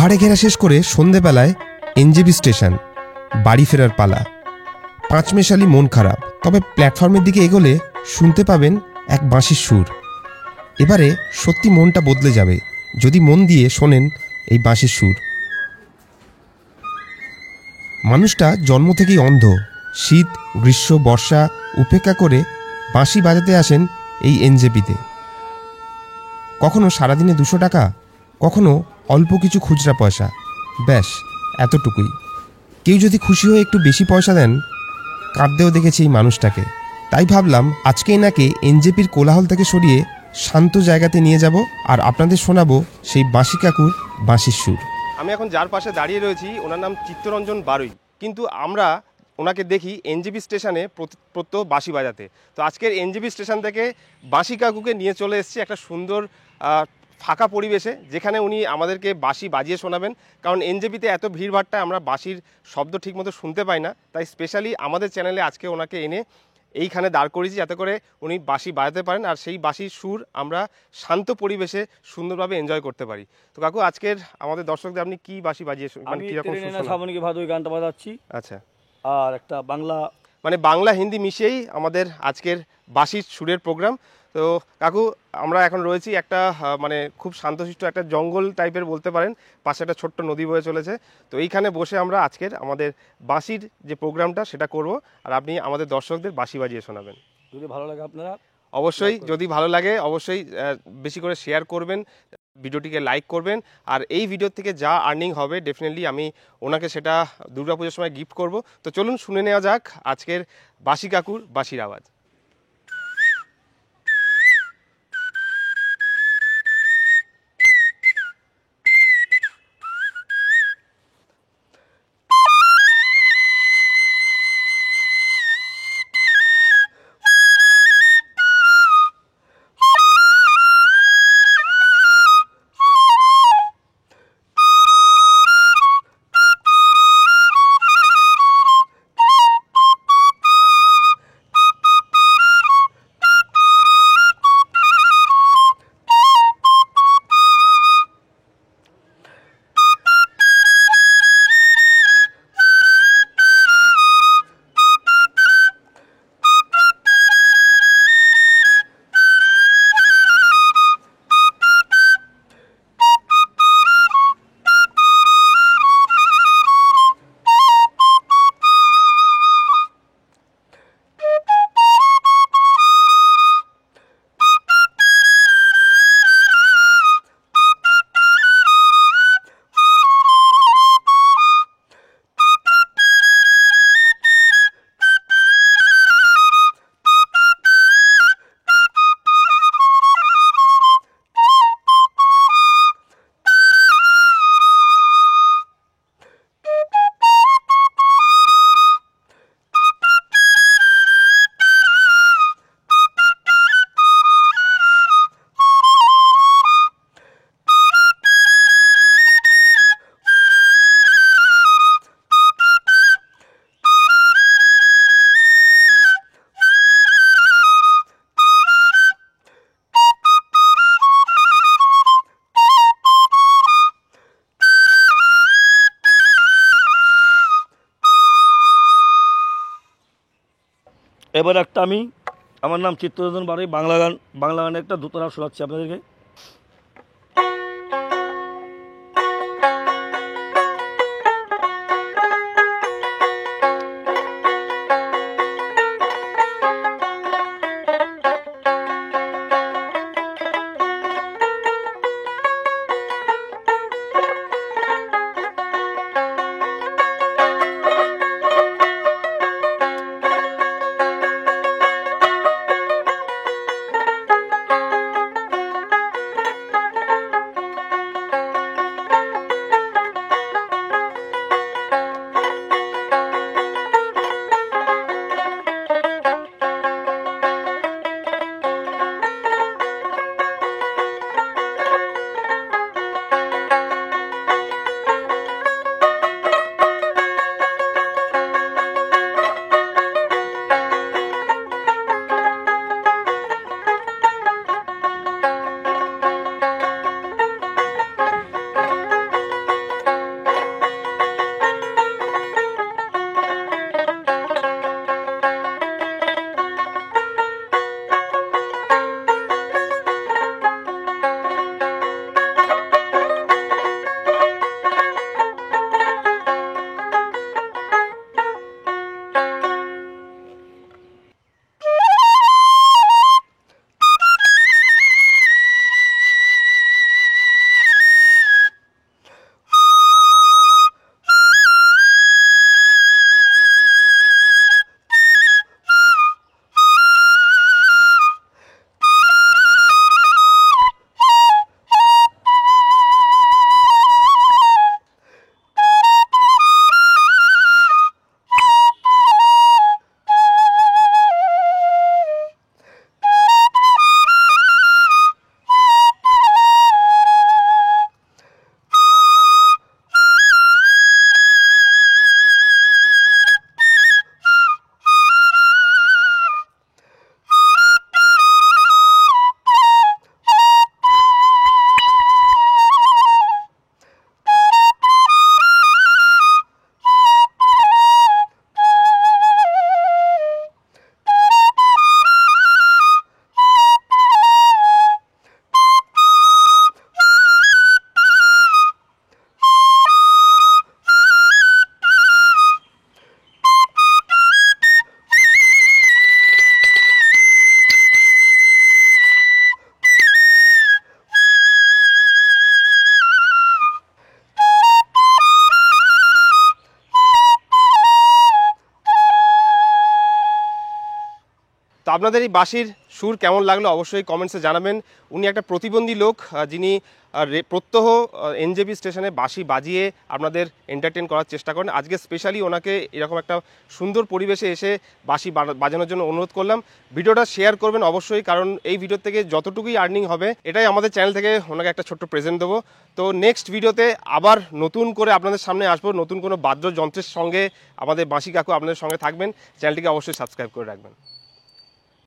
পাহাড়ে ঘেরা শেষ করে সন্ধেবেলায় এনজেপি স্টেশন, বাড়ি ফেরার পালা। পাঁচমেশালি মন খারাপ, তবে প্ল্যাটফর্মের দিকে এগোলে শুনতে পাবেন এক বাঁশির সুর। এবারে সত্যি মনটা বদলে যাবে যদি মন দিয়ে শোনেন এই বাঁশির সুর। মানুষটা জন্ম থেকেই অন্ধ। শীত, গ্রীষ্ম, বর্ষা উপেক্ষা করে বাঁশি বাজাতে আসেন এই এনজেপিতে। কখনো সারাদিনে 200 টাকা, কখনো অল্প কিছু খুচরা পয়সা, ব্যাস এতটুকুই। কেউ যদি খুশি হয়ে একটু বেশি পয়সা দেন, কাঁদতেও দেখেছি এই মানুষটাকে। তাই ভাবলাম আজকে এনাকে এনজেপির কোলাহল থেকে সরিয়ে শান্ত জায়গাতে নিয়ে যাব আর আপনাদের শোনাবো সেই বাঁশি কাকুর বাঁশির সুর। আমি এখন যার পাশে দাঁড়িয়ে রয়েছি ওনার নাম চিত্তরঞ্জন বারুই, কিন্তু আমরা ওনাকে দেখি এনজেপি স্টেশনে প্রত্যহ বাঁশি বাজাতে। তো আজকের এনজেপি স্টেশন থেকে বাঁশি কাকুকে নিয়ে চলে এসেছি একটা সুন্দর ফাঁকা পরিবেশে, যেখানে উনি আমাদেরকে বাঁশি বাজিয়ে শোনাবেন। কারণ এনজেপিতে এত ভিড়ভাড়টায় আমরা বাঁশির শব্দ ঠিকমতো শুনতে পাই না, তাই স্পেশালি আমাদের চ্যানেলে আজকে ওনাকে এনে এইখানে দাঁড় করিয়েছি যাতে করে উনি বাঁশি বাজাতে পারেন আর সেই বাঁশির সুর আমরা শান্ত পরিবেশে সুন্দরভাবে এনজয় করতে পারি। তো কাকু, আজকের আমাদের দর্শকদের আপনি কি বাঁশি বাজিয়ে মানে কি রকম সামনে ভাদুই গানটা বাজাচ্ছি। আচ্ছা, আর একটা বাংলা মানে বাংলা হিন্দি মিশিয়েই আমাদের আজকের বাঁশির সুরের প্রোগ্রাম। তো কাকু, আমরা এখন রয়েছি একটা মানে খুব শান্তশিষ্ট একটা জঙ্গল টাইপের বলতে পারেন, পাশে একটা ছোট্ট নদী বয়ে চলেছে। তো এইখানে বসে আমরা আজকের আমাদের বাঁশির যে প্রোগ্রামটা সেটা করব, আর আপনি আমাদের দর্শকদের বাঁশি বাজিয়ে শোনাবেন। যদি ভালো লাগে আপনারা অবশ্যই, যদি ভালো লাগে অবশ্যই বেশি করে শেয়ার করবেন, ভিডিওটিকে লাইক করবেন। আর এই ভিডিও থেকে যা আর্নিং হবে ডেফিনেটলি আমি ওনাকে সেটা দুর্গাপুজোর সময় গিফট করব। তো চলুন শুনে নেওয়া যাক আজকের বাঁশি কাকুর বাঁশির আওয়াজ। এবার একটা আমার নাম চিত্তরঞ্জন বারুই, বাংলা গানের একটা দোতরা শোনাচ্ছি আপনাদেরকে। আপনাদের এই বাঁশির সুর কেমন লাগলো অবশ্যই কমেন্টসে জানাবেন। উনি একটা প্রতিবন্ধী লোক, যিনি প্রত্যহ এনজেপি স্টেশনে বাঁশি বাজিয়ে আপনাদের এন্টারটেন করার চেষ্টা করেন। আজকে স্পেশালি ওনাকে এরকম একটা সুন্দর পরিবেশে এসে বাঁশি বাজানোর জন্য অনুরোধ করলাম। ভিডিওটা শেয়ার করবেন অবশ্যই, কারণ এই ভিডিও থেকে যতটুকুই আর্নিং হবে এটাই আমাদের চ্যানেল থেকে ওনাকে একটা ছোট্ট প্রেজেন্ট দেবো। তো নেক্সট ভিডিওতে আবার নতুন করে আপনাদের সামনে আসবো, নতুন কোনো বাদ্যযন্ত্রের সঙ্গে। আমাদের বাঁশি কাকু আপনাদের সঙ্গে থাকবেন। চ্যানেলটিকে অবশ্যই সাবস্ক্রাইব করে রাখবেন।